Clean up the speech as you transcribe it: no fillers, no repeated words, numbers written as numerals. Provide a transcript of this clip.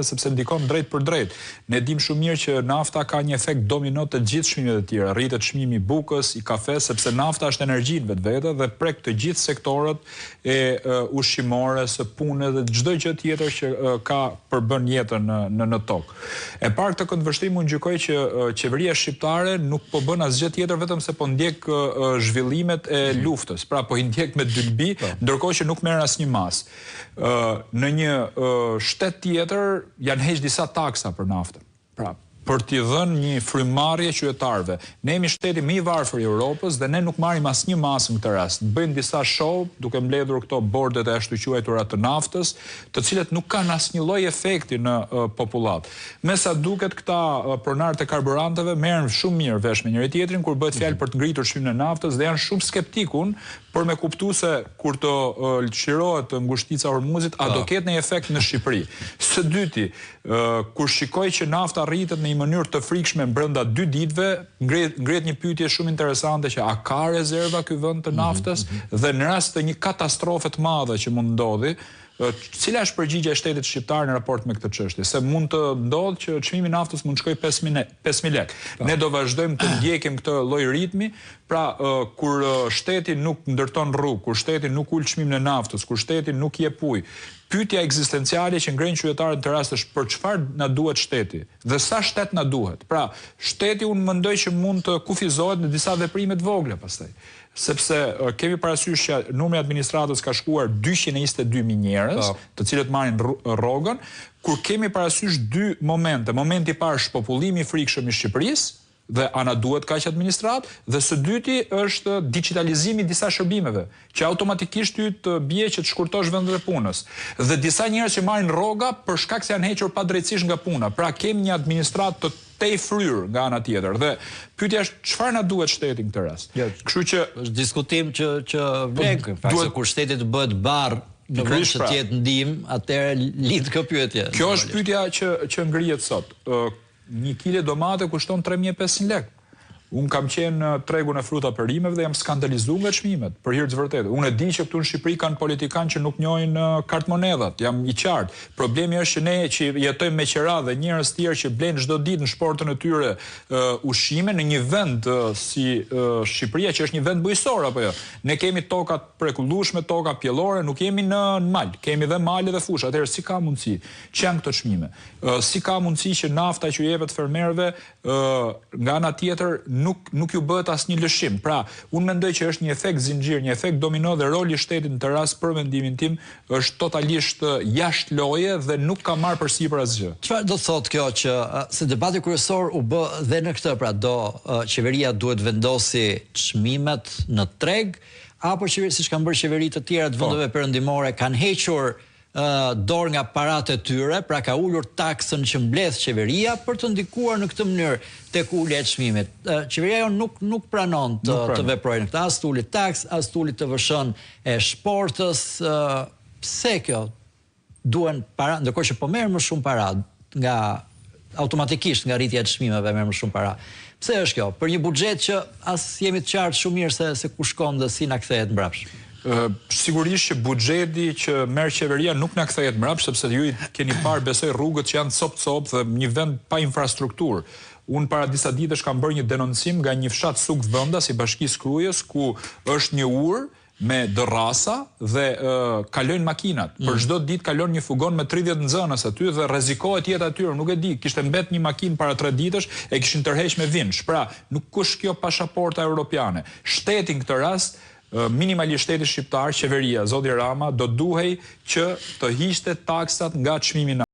sepse ndikon drejt për drejt. Ne dim shumë mirë që nafta ka një efekt domino të gjithë çmimeve të tjera. Rritet çmimi i bukës, i kafes, sepse nafta është energji në vetvete dhe prek të gjithë sektorët e ushqimore, së punës dhe çdo gjë tjetër që ka përbën jetën në tokë. E parë këtë këndvështrim unë gjykoj që qeveria shqiptare nuk po bën asgjë tjetër vetëm se po ndjek zhvillimet e luftës. Pra po i ndjek me dylbi, ndërkohë që nuk merr asnjë mas. Në një shtet tjetër janë heq disa taksa për naftën. Pra, për t'i dhënë një frymarrje qytetarëve. Ne jemi shteti më i varfër i Europës dhe ne nuk marrim asnjë masë në këtë rast. Bëjnë disa show duke mbledhur këto bordet e ashtu quajtura të naftës, të cilët nuk kanë asnjë lloj efekti në popullat. Me sa duket këta pronarët e karburanteve merren shumë mirë vesh me njëri tjetrin kur bëhet fjalë për të ngritur çmimin e naftës dhe janë shumë skeptikun për me kuptu se kur të lëshirohet ngushtica Hormuzit, a do ketë një efekt në Shqipëri. Së dyti, kur shikoj që nafta rritet në një mënyrë të frikshme brenda 2 ditëve, ngret një pyetje shumë interesante që a ka rezerva ky vend të naftës dhe në rast të një katastrofe të madhe që mund ndodhi, cila është përgjigjja e shtetit shqiptar në raport me këtë çështje? Se mund të ndodhë që çmimi i naftës mund të shkojë 5.000 lekë. Ne do vazhdojmë të ndjekim këtë lloj ritmi, pra kur shteti nuk ndërton rrugë, kur shteti nuk ul çmimin e naftës, kur shteti nuk jep ujë, pyetja ekzistenciale që ngren qytetarët në rast është për çfarë na duhet shteti dhe sa shtet na duhet. Pra, shteti unë mendoj që mund të kufizohet në disa veprime të vogla pastaj. Sepse kemi parasysh që numri i administratës ka shkuar 222.000 njerëz, të cilët marrin rrogën, kur kemi parasysh 2 momente. Momenti i parë është popullimi i frikshëm i Shqipërisë dhe ana duhet kaq administrat, dhe së dyti është digitalizimi i disa shërbimeve, që automatikisht ty të bie që të shkurtosh vendet e punës. Dhe disa njerëz që marrin rroga për shkak se janë hequr padrejtisht nga puna. Pra kemi një administrat të tej fryr nga ana tjetër dhe pyetja është çfarë na duhet shteti në këtë rast. Kështu që është diskutim që vlek, fakti kur shteti të bëhet barr në vend të jetë ndihmë, atëherë lidh kjo pyetje. Kjo është pyetja që ngrihet sot. 1 kile domate kushton 3.500 lekë. Unë kam qenë në tregun e fruta perimeve dhe jam skandalizuar nga çmimet, për hir të vërtetë. Unë e di që këtu në Shqipëri kanë politikanë që nuk njohin kartmonedhat, jam i qartë. Problemi është që ne që jetojmë me qera dhe njerëz tjerë që blejnë çdo ditë në shportën e tyre ushqime në një vend si Shqipëria, që është një vend bujësor apo jo. Ne kemi toka prekullueshme, toka pjellore, nuk jemi në mal, kemi dhe male dhe fushë. Atëherë si ka mundësi? Që janë këto çmime? Si ka mundësi që nafta që jepet fermerëve nga ana tjetër nuk ju bëhet asnjë lëshim. Pra, unë mendoj që është një efekt zinxhir, një efekt domino dhe roli i shtetit në të rast për mendimin tim është totalisht jashtë loje dhe nuk ka marrë përsipër asgjë. Çfarë do thotë kjo që se debati kryesor u bë dhe në këtë, pra qeveria duhet vendosi çmimet në treg apo siç kanë bërë qeveritë të tjera të vendeve perëndimore kanë hequr dorë nga paratë e tyre, pra ka ulur taksën që mbledh qeveria për të ndikuar në këtë mënyrë tek ulja e çmimit. Qeveria jo nuk pranon të veprojë në këtë, as të uli taks, as të uli TVSH-n e shportës. Pse kjo? Duhen para, ndërkohë që po merr më shumë para nga automatikisht nga rritja e çmimeve merr më shumë para. Pse është kjo? Për një buxhet që as jemi të qartë shumë mirë se ku shkon dhe si na kthehet mbrapsht. Sigurisht që buxheti që merr qeveria nuk na kthehet mbrapsht, sepse ju keni parë besoj rrugët që janë cop dhe një vend pa infrastrukturë. Unë para disa ditësh kam bërë një denoncim nga një fshat Suk Vënda si Bashkisë Krujës, ku është një ur me dërrasa dhe kalojnë makinat. Për çdo ditë kalon një fugon me 30 nxënës aty dhe rrezikohet jeta e tyre. Nuk e di, kishte mbet një makinë para 3 ditësh e kishin tërheq me vinç. Pra, nuk kush kjo pasaporta europiane. Shteti në këtë rast minimalisht shteti shqiptar, qeveria, zoti Rama, do duhej që të hiqte taksat nga çmimi